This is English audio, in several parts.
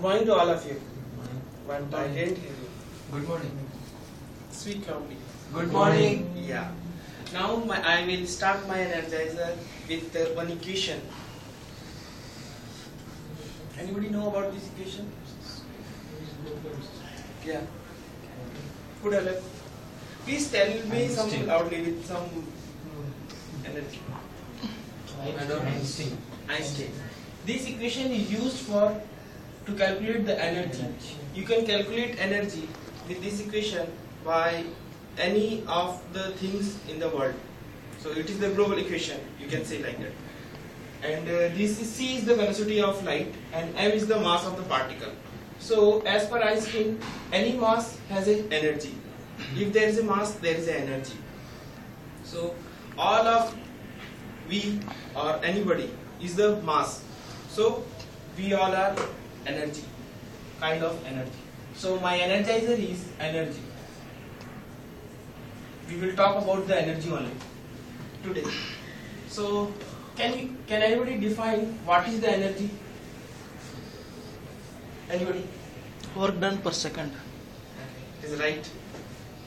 morning to all of you. But I didn't hear you. Good morning. Speak loudly. Good morning. Yeah. Now I will start my energizer with one equation. Anybody know about this equation? Yeah. Good Alec. Please tell me something loudly with some energy. Einstein. Einstein. This equation is used to calculate the energy. You can calculate energy with this equation by any of the things in the world. So it is the global equation, you can say like that. And this is C is the velocity of light and m is the mass of the particle. So as per Einstein, any mass has an energy. If there is a mass, there is an energy. So all of we or anybody is the mass. So we all are energy, kind of energy. So my energizer is energy. We will talk about the energy only today. So can anybody define what is the energy? Anybody? Work done per second. It is right.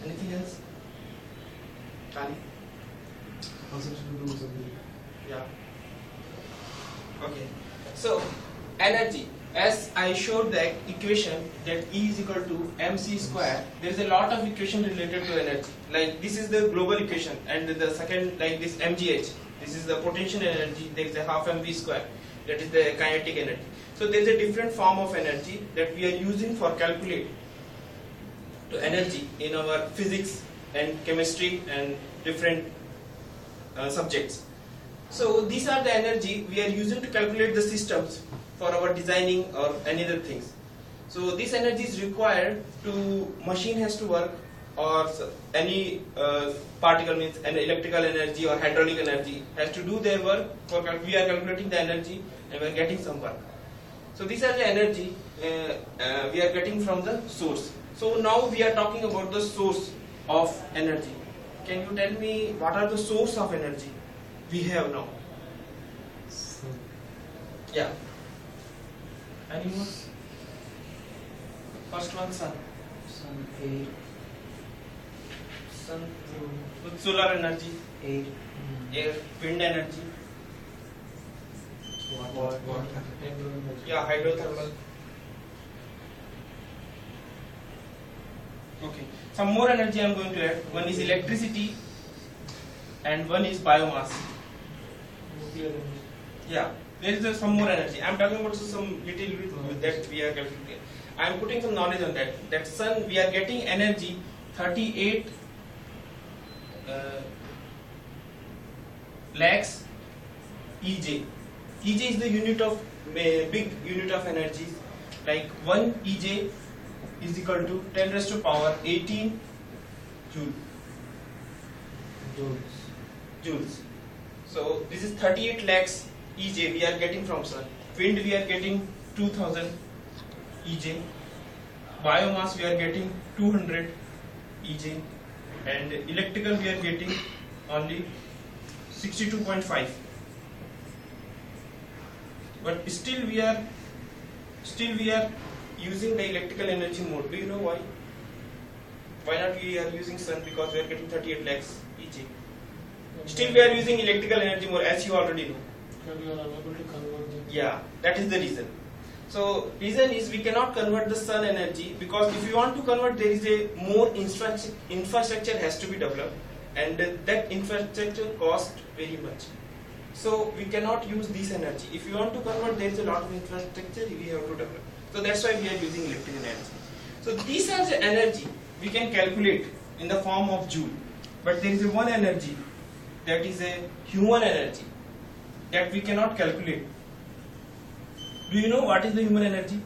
Anything else? Kali? Yeah. Okay. So energy. As I showed the equation that E is equal to mc square, there is a lot of equation related to energy. Like this is the global equation, and the second, like this mgh, this is the potential energy. There is a half mv square, that is the kinetic energy. So there is a different form of energy that we are using for calculate to energy in our physics and chemistry and different subjects. So these are the energy we are using to calculate the systems for our designing or any other things. So this energy is required to machine has to work, or any particle, means an electrical energy or hydraulic energy has to do their work. We are calculating the energy and we are getting some work. So these are the energy we are getting from the source. So now we are talking about the source of energy. Can you tell me what are the source of energy we have now? Yeah. Anyone? First one, sun. Sun, air, Sun, with solar energy, air, air, wind energy, water, yeah, hydrothermal. Okay. Some more energy I am going to add. One is electricity and one is biomass. Yeah. There is some more energy. I am talking about some little bit that we are calculating. I am putting some knowledge on that. That sun, we are getting energy 38 lakhs EJ. EJ is the unit of big unit of energy. Like 1 EJ is equal to 10 raised to power 18 joules. So this is 38 lakhs EJ we are getting from sun. Wind we are getting 2000 EJ. Biomass we are getting 200 EJ. And electrical we are getting only 62.5. But still we are using the electrical energy more. Do you know why? Why not we are using sun? Because we are getting 38 lakhs EJ. Still we are using electrical energy more, as you already know. You are unable to convert them. Yeah, that is the reason. So reason is we cannot convert the sun energy, because if you want to convert, there is a more infrastructure has to be developed, and that infrastructure cost very much. So we cannot use this energy. If you want to convert, there is a lot of infrastructure we have to develop. So that's why we are using electrical energy. So these are the energy we can calculate in the form of joule. But there is a one energy that is a human energy that we cannot calculate. Do you know what is the human energy?